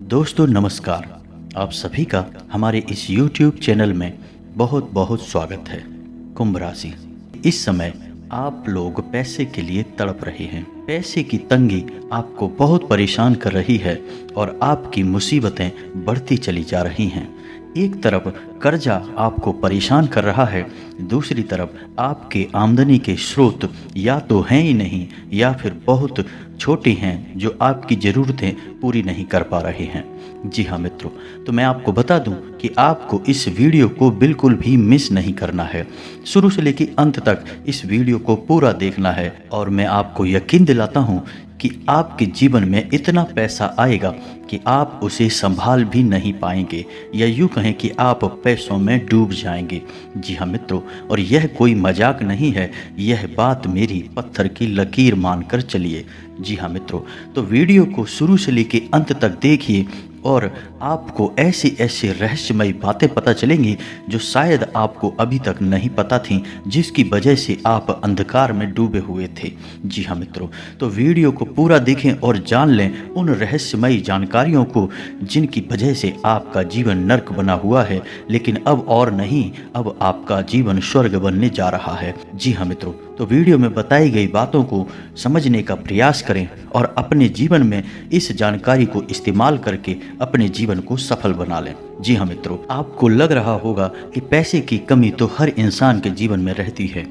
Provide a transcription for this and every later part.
दोस्तों नमस्कार। आप सभी का हमारे इस YouTube चैनल में बहुत बहुत स्वागत है। कुंभ राशि, इस समय आप लोग पैसे के लिए तड़प रहे हैं। पैसे की तंगी आपको बहुत परेशान कर रही है और आपकी मुसीबतें बढ़ती चली जा रही हैं। एक तरफ कर्जा आपको परेशान कर रहा है, दूसरी तरफ आपके आमदनी के स्रोत या तो हैं ही नहीं या फिर बहुत छोटे हैं जो आपकी ज़रूरतें पूरी नहीं कर पा रहे हैं। जी हाँ मित्रों, तो मैं आपको बता दूं कि आपको इस वीडियो को बिल्कुल भी मिस नहीं करना है। शुरू से लेकर अंत तक इस वीडियो को पूरा देखना है और मैं आपको यकीन दिलाता हूं कि आपके जीवन में इतना पैसा आएगा कि आप उसे संभाल भी नहीं पाएंगे, या यूँ कहें कि आप पैसों में डूब जाएंगे। जी हाँ मित्रों, और यह कोई मजाक नहीं है, यह बात मेरी पत्थर की लकीर मानकर चलिए। जी हाँ मित्रों, तो वीडियो को शुरू से लेकर अंत तक देखिए और आपको ऐसी ऐसी रहस्यमयी बातें पता चलेंगी जो शायद आपको अभी तक नहीं पता थीं, जिसकी वजह से आप अंधकार में डूबे हुए थे। जी हाँ मित्रों, तो वीडियो को पूरा देखें और जान लें उन रहस्यमयी जानकारियों को जिनकी वजह से आपका जीवन नर्क बना हुआ है, लेकिन अब और नहीं, अब आपका जीवन स्वर्ग बनने जा रहा है। जी हाँ मित्रों, तो वीडियो में बताई गई बातों को समझने का प्रयास करें और अपने जीवन में इस जानकारी को इस्तेमाल करके अपने जीवन को सफल बना लें। जी हाँ मित्रों, आपको लग रहा होगा कि पैसे की कमी तो हर इंसान के जीवन में रहती है,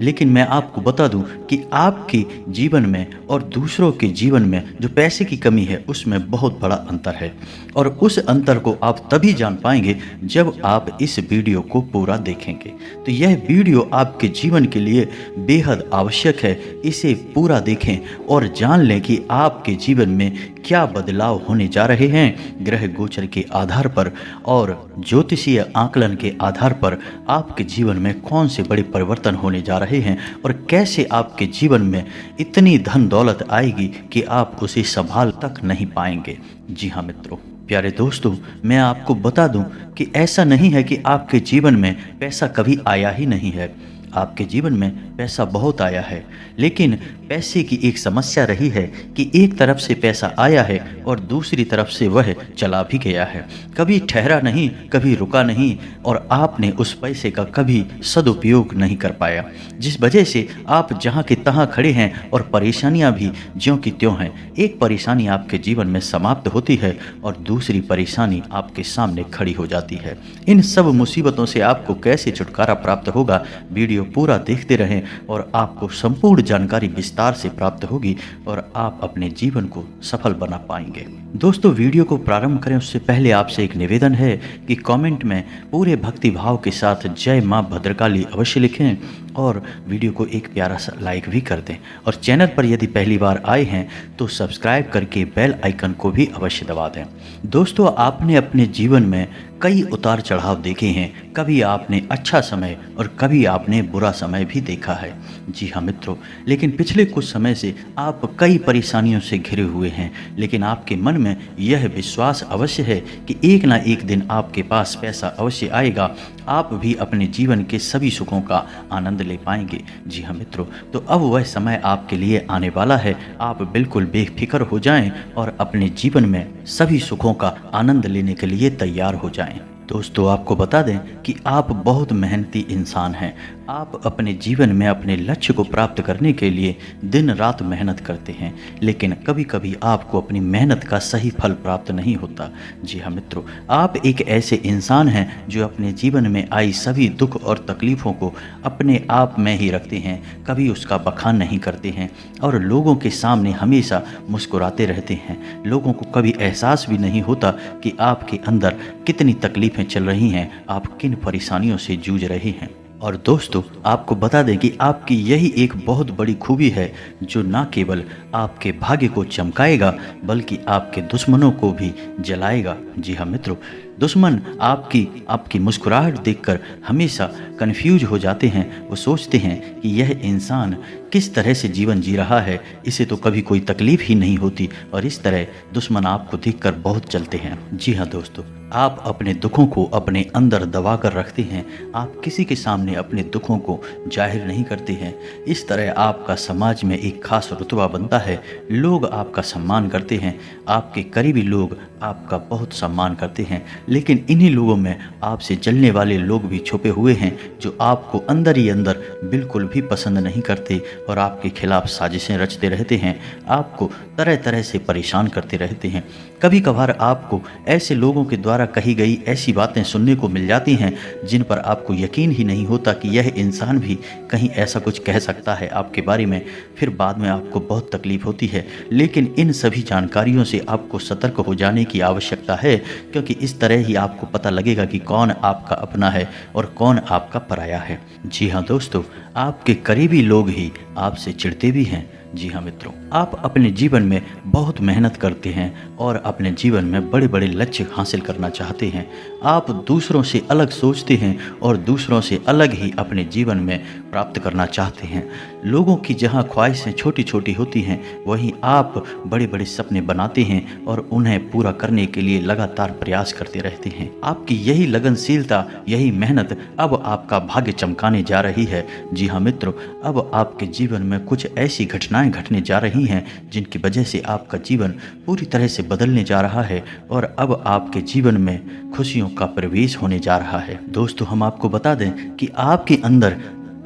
लेकिन मैं आपको बता दूं कि आपके जीवन में और दूसरों के जीवन में जो पैसे की कमी है उसमें बहुत बड़ा अंतर है, और उस अंतर को आप तभी जान पाएंगे जब आप इस वीडियो को पूरा देखेंगे। तो यह वीडियो आपके जीवन के लिए बेहद आवश्यक है। इसे पूरा देखें और जान लें कि आपके जीवन में क्या बदलाव होने जा रहे हैं। ग्रह गोचर के आधार पर और ज्योतिषीय आकलन के आधार पर आपके जीवन में कौन से बड़े परिवर्तन होने जा रहे हैं और कैसे आपके जीवन में इतनी धन दौलत आएगी कि आप उसे संभाल तक नहीं पाएंगे। जी हाँ मित्रों, प्यारे दोस्तों, मैं आपको बता दूं कि ऐसा नहीं है कि आपके जीवन में पैसा कभी आया ही नहीं है। आपके जीवन में पैसा बहुत आया है, लेकिन पैसे की एक समस्या रही है कि एक तरफ से पैसा आया है और दूसरी तरफ से वह चला भी गया है। कभी ठहरा नहीं, कभी रुका नहीं, और आपने उस पैसे का कभी सदुपयोग नहीं कर पाया, जिस वजह से आप जहाँ के तहाँ खड़े हैं और परेशानियाँ भी ज्यों की त्यों हैं। एक परेशानी आपके जीवन में समाप्त होती है और दूसरी परेशानी आपके सामने खड़ी हो जाती है। इन सब मुसीबतों से आपको कैसे छुटकारा प्राप्त होगा, वीडियो पूरा देखते रहें और आपको संपूर्ण जानकारी विस्तार से प्राप्त होगी और आप अपने जीवन को सफल बना पाएंगे। दोस्तों, वीडियो को प्रारंभ करें उससे पहले आपसे एक निवेदन है कि कमेंट में पूरे भक्ति भाव के साथ जय मां भद्रकाली अवश्य लिखें और वीडियो को एक प्यारा सा लाइक भी कर दें, और चैनल पर यदि पहली बार आए हैं तो सब्सक्राइब करके बेल आइकन को भी अवश्य दबा दें। दोस्तों, आपने अपने जीवन में कई उतार चढ़ाव देखे हैं। कभी आपने अच्छा समय और कभी आपने बुरा समय भी देखा है। जी हाँ मित्रों, लेकिन पिछले कुछ समय से आप कई परेशानियों से घिरे हुए हैं, लेकिन आपके मन में यह विश्वास अवश्य है कि एक ना एक दिन आपके पास पैसा अवश्य आएगा, आप भी अपने जीवन के सभी सुखों का आनंद ले पाएंगे। जी हाँ मित्रों, तो अब वह समय आपके लिए आने वाला है। आप बिल्कुल बेफिक्र हो जाएं और अपने जीवन में सभी सुखों का आनंद लेने के लिए तैयार हो जाएं। दोस्तों, आपको बता दें कि आप बहुत मेहनती इंसान हैं। आप अपने जीवन में अपने लक्ष्य को प्राप्त करने के लिए दिन रात मेहनत करते हैं, लेकिन कभी कभी आपको अपनी मेहनत का सही फल प्राप्त नहीं होता। जी हाँ मित्रों, आप एक ऐसे इंसान हैं जो अपने जीवन में आई सभी दुख और तकलीफ़ों को अपने आप में ही रखते हैं, कभी उसका बखान नहीं करते हैं और लोगों के सामने हमेशा मुस्कुराते रहते हैं। लोगों को कभी एहसास भी नहीं होता कि आपके अंदर कितनी तकलीफ़ें चल रही हैं, आप किन परेशानियों से जूझ रहे हैं। और दोस्तों, आपको बता दें कि आपकी यही एक बहुत बड़ी खूबी है जो न केवल आपके भाग्य को चमकाएगा बल्कि आपके दुश्मनों को भी जलाएगा। जी हाँ मित्रों, दुश्मन आपकी मुस्कुराहट देखकर हमेशा कंफ्यूज हो जाते हैं। वो सोचते हैं कि यह इंसान किस तरह से जीवन जी रहा है, इसे तो कभी कोई तकलीफ ही नहीं होती, और इस तरह दुश्मन आपको देखकर बहुत चलते हैं। जी हाँ दोस्तों, आप अपने दुखों को अपने अंदर दबा कर रखते हैं। आप किसी के सामने अपने दुखों को जाहिर नहीं करते हैं। इस तरह आपका समाज में एक खास रुतबा बनता है। लोग आपका सम्मान करते हैं। आपके करीबी लोग आपका बहुत सम्मान करते हैं, लेकिन इन्हीं लोगों में आपसे जलने वाले लोग भी छुपे हुए हैं जो आपको अंदर ही अंदर बिल्कुल भी पसंद नहीं करते और आपके खिलाफ साजिशें रचते रहते हैं, आपको तरह तरह से परेशान करते रहते हैं। कभी कभार आपको ऐसे लोगों के द्वारा कही गई ऐसी बातें सुनने को मिल जाती हैं जिन पर आपको यकीन ही नहीं होता कि यह इंसान भी कहीं ऐसा कुछ कह सकता है आपके बारे में। फिर बाद में आपको बहुत तकलीफ होती है, लेकिन इन सभी जानकारियों से आपको सतर्क हो जाने की आवश्यकता है, क्योंकि इस तरह ही आपको पता लगेगा कि कौन आपका अपना है और कौन आपका पराया है। जी हाँ दोस्तों, आपके करीबी लोग ही आपसे चिढ़ते भी हैं। जी हाँ मित्रों, आप अपने जीवन में बहुत मेहनत करते हैं और अपने जीवन में बड़े बड़े लक्ष्य हासिल करना चाहते हैं। आप दूसरों से अलग सोचते हैं और दूसरों से अलग ही अपने जीवन में प्राप्त करना चाहते हैं। लोगों की जहाँ ख्वाहिशें छोटी छोटी होती हैं, वहीं आप बड़े बड़े सपने बनाते हैं और उन्हें पूरा करने के लिए लगातार प्रयास करते रहते हैं। आपकी यही लगनशीलता, यही मेहनत अब आपका भाग्य चमकाने जा रही है। जी हाँ मित्रों, अब आपके जीवन में कुछ ऐसी घटनाएं घटने जा रही हैं जिनकी वजह से आपका जीवन पूरी तरह से बदलने जा रहा है और अब आपके जीवन में खुशियों का प्रवेश होने जा रहा है। दोस्तों, हम आपको बता दें कि आपके अंदर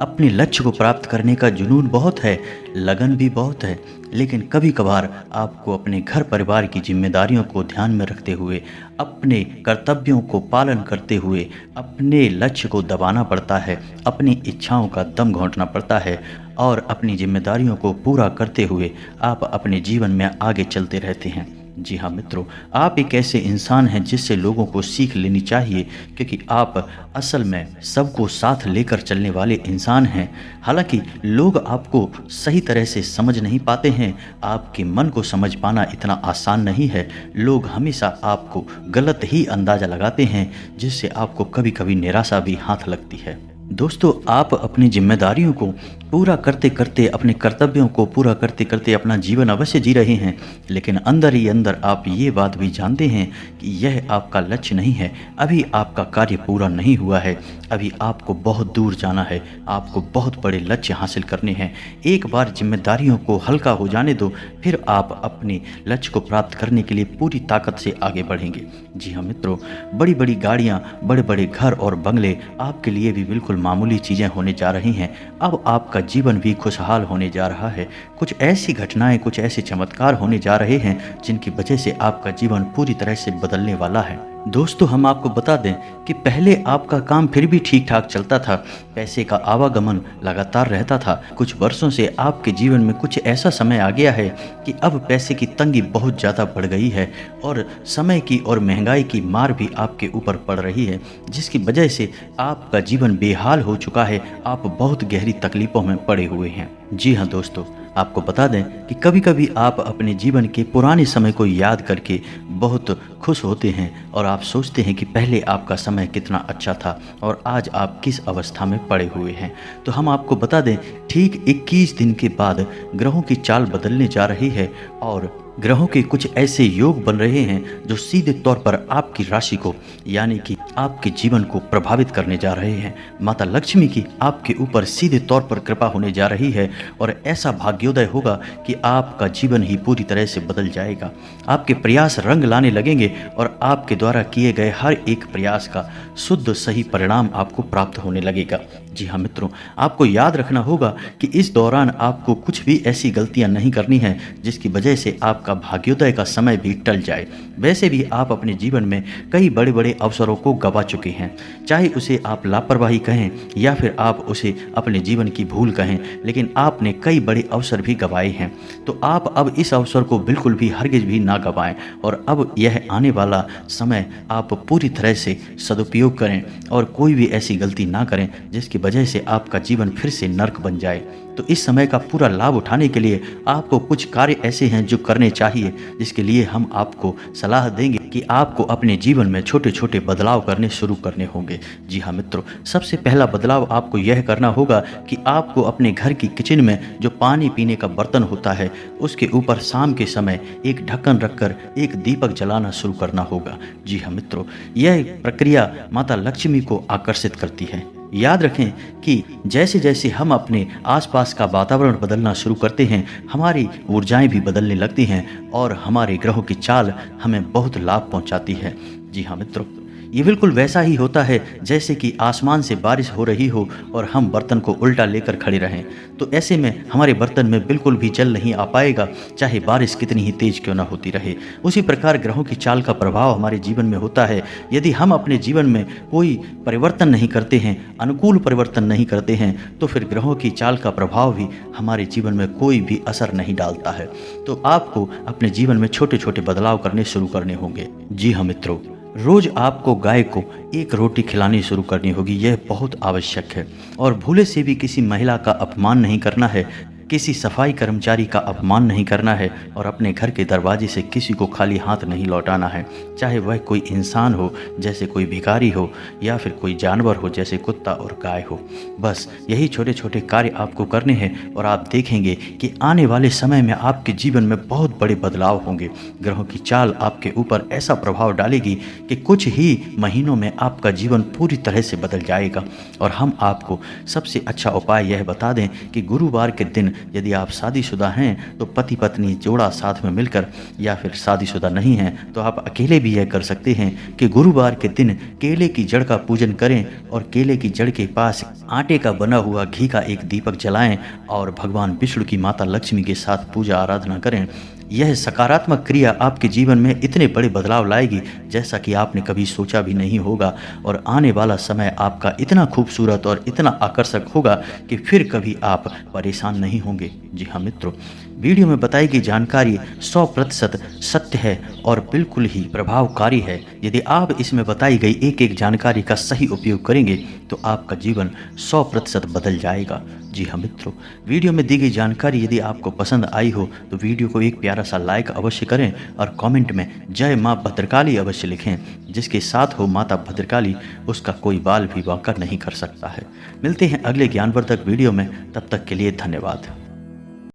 अपने लक्ष्य को प्राप्त करने का जुनून बहुत है, लगन भी बहुत है, लेकिन कभी कभार आपको अपने घर परिवार की जिम्मेदारियों को ध्यान में रखते हुए, अपने कर्तव्यों को पालन करते हुए अपने लक्ष्य को दबाना पड़ता है, अपनी इच्छाओं का दम घोंटना पड़ता है और अपनी जिम्मेदारियों को पूरा करते हुए आप अपने जीवन में आगे चलते रहते हैं। जी हाँ मित्रों, आप एक ऐसे इंसान हैं जिससे लोगों को सीख लेनी चाहिए, क्योंकि आप असल में सबको साथ लेकर चलने वाले इंसान हैं। हालांकि लोग आपको सही तरह से समझ नहीं पाते हैं, आपके मन को समझ पाना इतना आसान नहीं है। लोग हमेशा आपको गलत ही अंदाज़ा लगाते हैं, जिससे आपको कभी कभी निराशा भी हाथ लगती है। दोस्तों, आप अपनी जिम्मेदारियों को पूरा करते करते, अपने कर्तव्यों को पूरा करते करते अपना जीवन अवश्य जी रहे हैं, लेकिन अंदर ही अंदर आप ये बात भी जानते हैं कि यह आपका लक्ष्य नहीं है। अभी आपका कार्य पूरा नहीं हुआ है, अभी आपको बहुत दूर जाना है, आपको बहुत बड़े लक्ष्य हासिल करने हैं। एक बार जिम्मेदारियों को हल्का हो जाने दो, फिर आप अपने लक्ष्य को प्राप्त करने के लिए पूरी ताकत से आगे बढ़ेंगे। जी हाँ मित्रों, बड़ी बड़ी गाड़ियाँ, बड़े बड़े घर और बंगले आपके लिए भी बिल्कुल मामूली चीज़ें होने जा रही हैं। अब आपका जीवन भी खुशहाल होने जा रहा है। कुछ ऐसी घटनाएं, कुछ ऐसे चमत्कार होने जा रहे हैं जिनकी वजह से आपका जीवन पूरी तरह से बदलने वाला है। दोस्तों, हम आपको बता दें कि पहले आपका काम फिर भी ठीक ठाक चलता था, पैसे का आवागमन लगातार रहता था। कुछ वर्षों से आपके जीवन में कुछ ऐसा समय आ गया है कि अब पैसे की तंगी बहुत ज़्यादा बढ़ गई है और समय की और महंगाई की मार भी आपके ऊपर पड़ रही है, जिसकी वजह से आपका जीवन बेहाल हो चुका है। आप बहुत गहरी तकलीफ़ों में पड़े हुए हैं। जी हाँ दोस्तों, आपको बता दें कि कभी कभी आप अपने जीवन के पुराने समय को याद करके बहुत खुश होते हैं और आप सोचते हैं कि पहले आपका समय कितना अच्छा था और आज आप किस अवस्था में पड़े हुए हैं। तो हम आपको बता दें, ठीक 21 दिन के बाद ग्रहों की चाल बदलने जा रही है और ग्रहों के कुछ ऐसे योग बन रहे हैं जो सीधे तौर पर आपकी राशि को, यानी कि आपके जीवन को प्रभावित करने जा रहे हैं। माता लक्ष्मी की आपके ऊपर सीधे तौर पर कृपा होने जा रही है और ऐसा भाग्योदय होगा कि आपका जीवन ही पूरी तरह से बदल जाएगा। आपके प्रयास रंग लाने लगेंगे और आपके द्वारा किए गए हर एक प्रयास का शुद्ध सही परिणाम आपको प्राप्त होने लगेगा। जी हाँ मित्रों, आपको याद रखना होगा कि इस दौरान आपको कुछ भी ऐसी गलतियां नहीं करनी है जिसकी वजह से आपका भाग्योदय का समय भी टल जाए। वैसे भी आप अपने जीवन में कई बड़े बड़े अवसरों को गवा चुके हैं, चाहे उसे आप लापरवाही कहें या फिर आप उसे अपने जीवन की भूल कहें, लेकिन आपने कई बड़े अवसर भी गंवाए हैं। तो आप अब इस अवसर को बिल्कुल भी हरगिज भी ना गंवाएं और अब यह आने वाला समय आप पूरी तरह से सदुपयोग करें और कोई भी ऐसी गलती ना करें जिसकी वजह से आपका जीवन फिर से नर्क बन जाए। तो इस समय का पूरा लाभ उठाने के लिए आपको कुछ कार्य ऐसे हैं जो करने चाहिए, जिसके लिए हम आपको सलाह देंगे कि आपको अपने जीवन में छोटे छोटे बदलाव करने शुरू करने होंगे। जी हाँ मित्रों, सबसे पहला बदलाव आपको यह करना होगा कि आपको अपने घर की किचन में जो पानी पीने का बर्तन होता है उसके ऊपर शाम के समय एक ढक्कन रखकर एक दीपक जलाना शुरू करना होगा। जी हाँ मित्रों, यह प्रक्रिया माता लक्ष्मी को आकर्षित करती है। याद रखें कि जैसे जैसे हम अपने आसपास का वातावरण बदलना शुरू करते हैं, हमारी ऊर्जाएं भी बदलने लगती हैं और हमारे ग्रहों की चाल हमें बहुत लाभ पहुंचाती है। जी हाँ मित्रों, ये बिल्कुल वैसा ही होता है जैसे कि आसमान से बारिश हो रही हो और हम बर्तन को उल्टा लेकर खड़े रहें, तो ऐसे में हमारे बर्तन में बिल्कुल भी जल नहीं आ पाएगा, चाहे बारिश कितनी ही तेज क्यों ना होती रहे। उसी प्रकार ग्रहों की चाल का प्रभाव हमारे जीवन में होता है। यदि हम अपने जीवन में कोई परिवर्तन नहीं करते हैं, अनुकूल परिवर्तन नहीं करते हैं, तो फिर ग्रहों की चाल का प्रभाव भी हमारे जीवन में कोई भी असर नहीं डालता है। तो आपको अपने जीवन में छोटे छोटे बदलाव करने शुरू करने होंगे। जी हाँ मित्रों, रोज आपको गाय को एक रोटी खिलानी शुरू करनी होगी, यह बहुत आवश्यक है। और भूले से भी किसी महिला का अपमान नहीं करना है, किसी सफाई कर्मचारी का अपमान नहीं करना है और अपने घर के दरवाजे से किसी को खाली हाथ नहीं लौटाना है, चाहे वह कोई इंसान हो जैसे कोई भिखारी हो या फिर कोई जानवर हो जैसे कुत्ता और गाय हो। बस यही छोटे छोटे कार्य आपको करने हैं और आप देखेंगे कि आने वाले समय में आपके जीवन में बहुत बड़े बदलाव होंगे। ग्रहों की चाल आपके ऊपर ऐसा प्रभाव डालेगी कि कुछ ही महीनों में आपका जीवन पूरी तरह से बदल जाएगा। और हम आपको सबसे अच्छा उपाय यह बता दें कि गुरुवार के दिन यदि आप शादीशुदा हैं तो पति पत्नी जोड़ा साथ में मिलकर, या फिर शादीशुदा नहीं हैं तो आप अकेले भी यह कर सकते हैं कि गुरुवार के दिन केले की जड़ का पूजन करें और केले की जड़ के पास आटे का बना हुआ घी का एक दीपक जलाएं और भगवान विष्णु की माता लक्ष्मी के साथ पूजा आराधना करें। यह सकारात्मक क्रिया आपके जीवन में इतने बड़े बदलाव लाएगी जैसा कि आपने कभी सोचा भी नहीं होगा, और आने वाला समय आपका इतना खूबसूरत और इतना आकर्षक होगा कि फिर कभी आप परेशान नहीं होंगे। जी हाँ मित्रों, वीडियो में बताई गई जानकारी 100% सत्य है और बिल्कुल ही प्रभावकारी है। यदि आप इसमें बताई गई एक एक जानकारी का सही उपयोग करेंगे तो आपका जीवन 100% बदल जाएगा। जी हाँ मित्रों, वीडियो में दी गई जानकारी यदि आपको पसंद आई हो तो वीडियो को एक प्यारा सा लाइक अवश्य करें और कमेंट में जय माँ भद्रकाली अवश्य लिखें। जिसके साथ हो माता भद्रकाली, उसका कोई बाल भी वांका नहीं कर सकता है। मिलते हैं अगले ज्ञानवर्धक वीडियो में, तब तक के लिए धन्यवाद।